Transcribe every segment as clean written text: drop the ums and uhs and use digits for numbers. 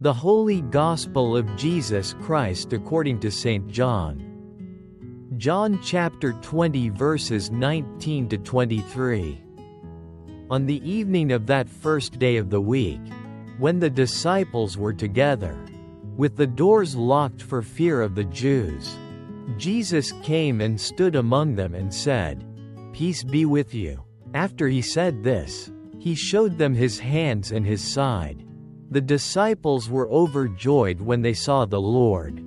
The Holy Gospel of Jesus Christ according to St. John. John chapter 20 verses 19 to 23. On the evening of that first day of the week, when the disciples were together, with the doors locked for fear of the Jews, Jesus came and stood among them and said, "Peace be with you." After he said this, he showed them his hands and his side. The disciples were overjoyed when they saw the Lord.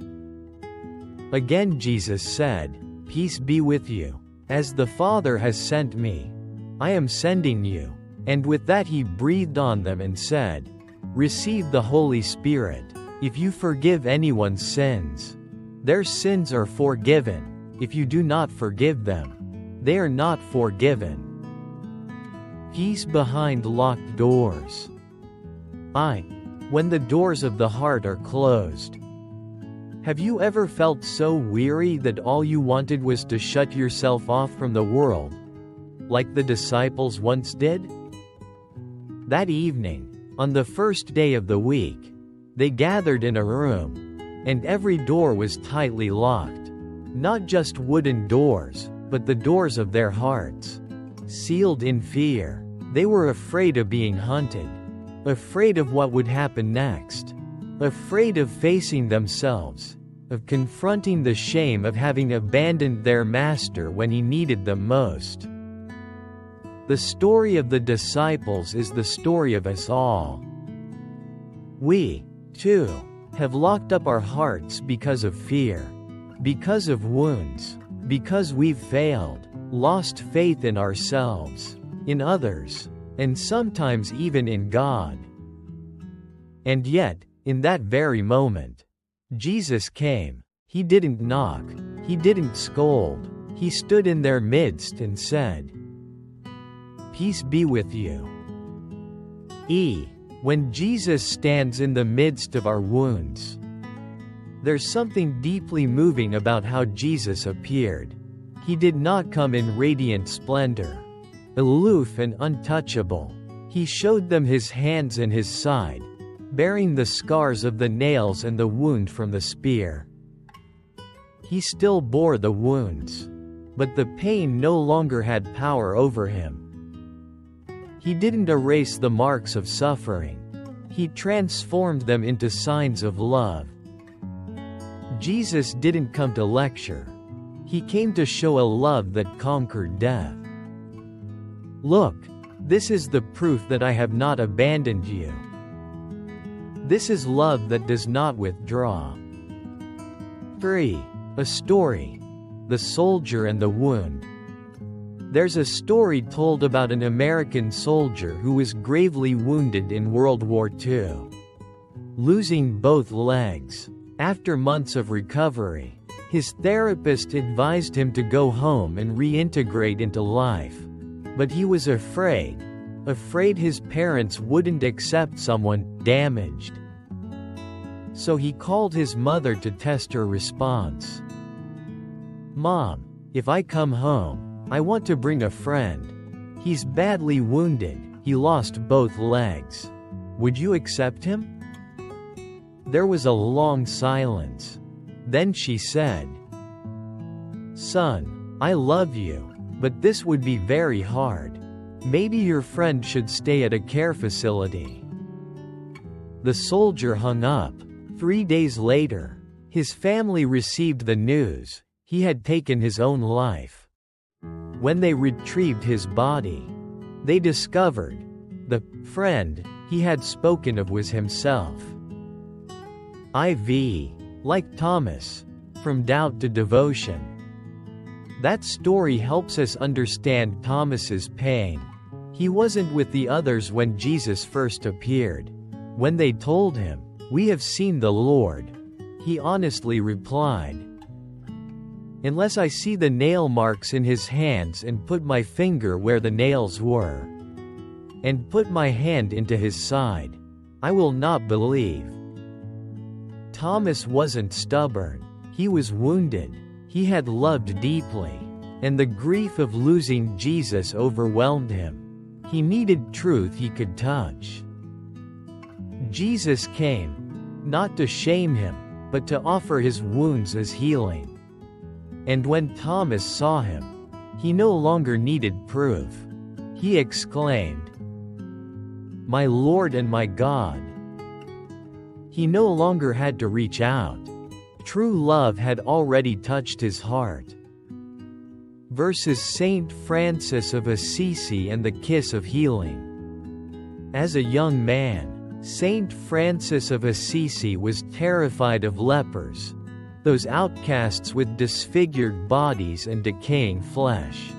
Again Jesus said, "Peace be with you. As the Father has sent me, I am sending you." And with that he breathed on them and said, "Receive the Holy Spirit. If you forgive anyone's sins, their sins are forgiven. If you do not forgive them, they are not forgiven." Peace behind locked doors. When the doors of the heart are closed. Have you ever felt so weary that all you wanted was to shut yourself off from the world, like the disciples once did? That evening, on the first day of the week, they gathered in a room, and every door was tightly locked. Not just wooden doors, but the doors of their hearts. Sealed in fear, they were afraid of being hunted. Afraid of what would happen next. Afraid of facing themselves. Of confronting the shame of having abandoned their master when he needed them most. The story of the disciples is the story of us all. We, too, have locked up our hearts because of fear. Because of wounds. Because we've failed. Lost faith in ourselves. In others. And sometimes even in God. And yet, in that very moment, Jesus came. He didn't knock. He didn't scold. He stood in their midst and said, "Peace be with you." When Jesus stands in the midst of our wounds, there's something deeply moving about how Jesus appeared. He did not come in radiant splendor. Aloof and untouchable, he showed them his hands and his side, bearing the scars of the nails and the wound from the spear. He still bore the wounds, but the pain no longer had power over him. He didn't erase the marks of suffering. He transformed them into signs of love. Jesus didn't come to lecture. He came to show a love that conquered death. "Look, this is the proof that I have not abandoned you. This is love that does not withdraw." 3. A story. The soldier and the wound. There's a story told about an American soldier who was gravely wounded in World War II. Losing both legs. After months of recovery, his therapist advised him to go home and reintegrate into life. But he was afraid his parents wouldn't accept someone damaged. So he called his mother to test her response. "Mom, if I come home, I want to bring a friend. He's badly wounded, he lost both legs. Would you accept him?" There was a long silence. Then she said, "Son, I love you. But this would be very hard. Maybe your friend should stay at a care facility." The soldier hung up. 3 days later, his family received the news he had taken his own life. When they retrieved his body, they discovered the friend he had spoken of was himself. Like Thomas, from doubt to devotion. That story helps us understand Thomas's pain. He wasn't with the others when Jesus first appeared. When they told him, "We have seen the Lord," he honestly replied, "Unless I see the nail marks in his hands and put my finger where the nails were, and put my hand into his side, I will not believe." Thomas wasn't stubborn. He was wounded. He had loved deeply, and the grief of losing Jesus overwhelmed him. He needed truth he could touch. Jesus came, not to shame him, but to offer his wounds as healing. And when Thomas saw him, he no longer needed proof. He exclaimed, "My Lord and my God." He no longer had to reach out. True love had already touched his heart. Versus Saint Francis of Assisi and the kiss of healing. As a young man, Saint Francis of Assisi was terrified of lepers, those outcasts with disfigured bodies and decaying flesh.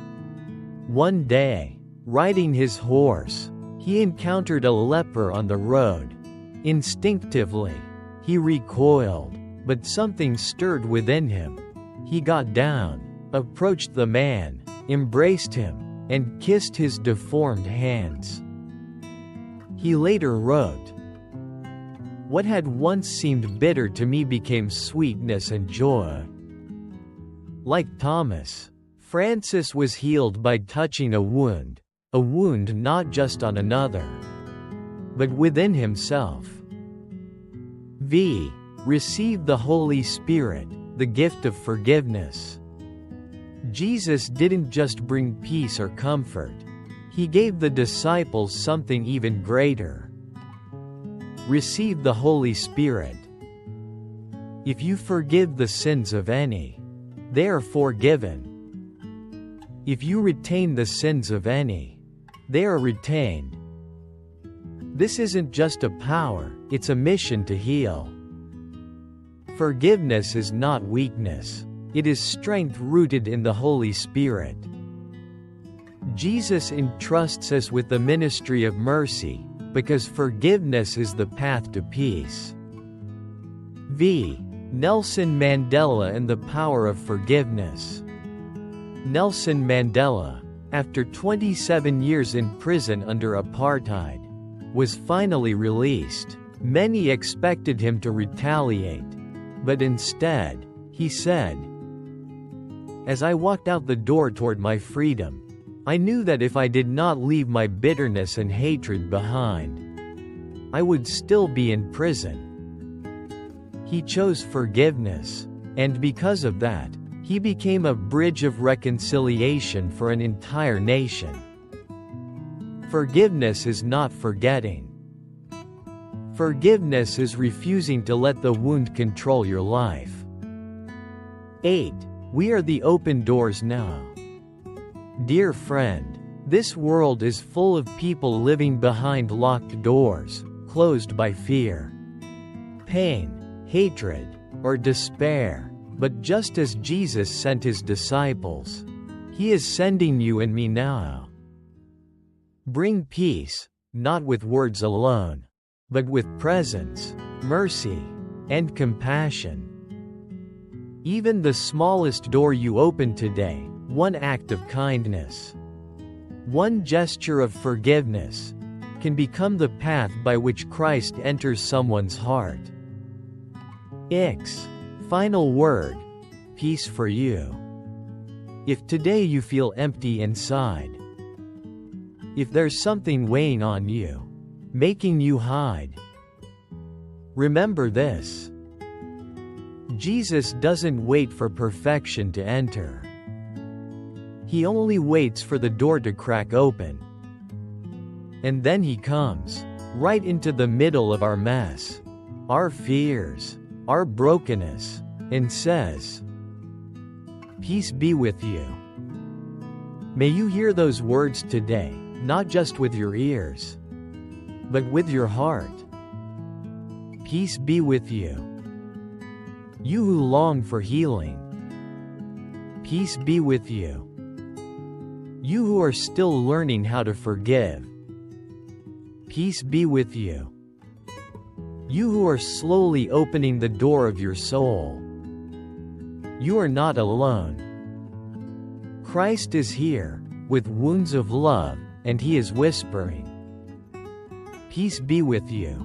One day, riding his horse, he encountered a leper on the road. Instinctively, he recoiled, but something stirred within him. He got down, approached the man, embraced him, and kissed his deformed hands. He later wrote, "What had once seemed bitter to me became sweetness and joy." Like Thomas, Francis was healed by touching a wound not just on another, but within himself. Receive the Holy Spirit, the gift of forgiveness. Jesus didn't just bring peace or comfort. He gave the disciples something even greater. Receive the Holy Spirit. If you forgive the sins of any, they are forgiven. If you retain the sins of any, they are retained. This isn't just a power, it's a mission to heal. Forgiveness is not weakness. It is strength rooted in the Holy Spirit. Jesus entrusts us with the ministry of mercy, because forgiveness is the path to peace. Nelson Mandela and the power of forgiveness. Nelson Mandela, after 27 years in prison under apartheid, was finally released. Many expected him to retaliate, but instead, he said, "As I walked out the door toward my freedom, I knew that if I did not leave my bitterness and hatred behind, I would still be in prison." He chose forgiveness, and because of that, he became a bridge of reconciliation for an entire nation. Forgiveness is not forgetting. Forgiveness is refusing to let the wound control your life. 8. We are the open doors now. Dear friend, this world is full of people living behind locked doors, closed by fear, pain, hatred, or despair. But just as Jesus sent his disciples, he is sending you and me now. Bring peace, not with words alone, but with presence, mercy, and compassion. Even the smallest door you open today, one act of kindness, one gesture of forgiveness, can become the path by which Christ enters someone's heart. Final word, peace for you. If today you feel empty inside, if there's something weighing on you, making you hide, remember this. Jesus doesn't wait for perfection to enter. He only waits for the door to crack open. And then he comes, right into the middle of our mess, our fears, our brokenness, and says, "Peace be with you." May you hear those words today, not just with your ears, but with your heart. Peace be with you. You who long for healing. Peace be with you. You who are still learning how to forgive. Peace be with you. You who are slowly opening the door of your soul. You are not alone. Christ is here, with wounds of love, and he is whispering, "Peace be with you."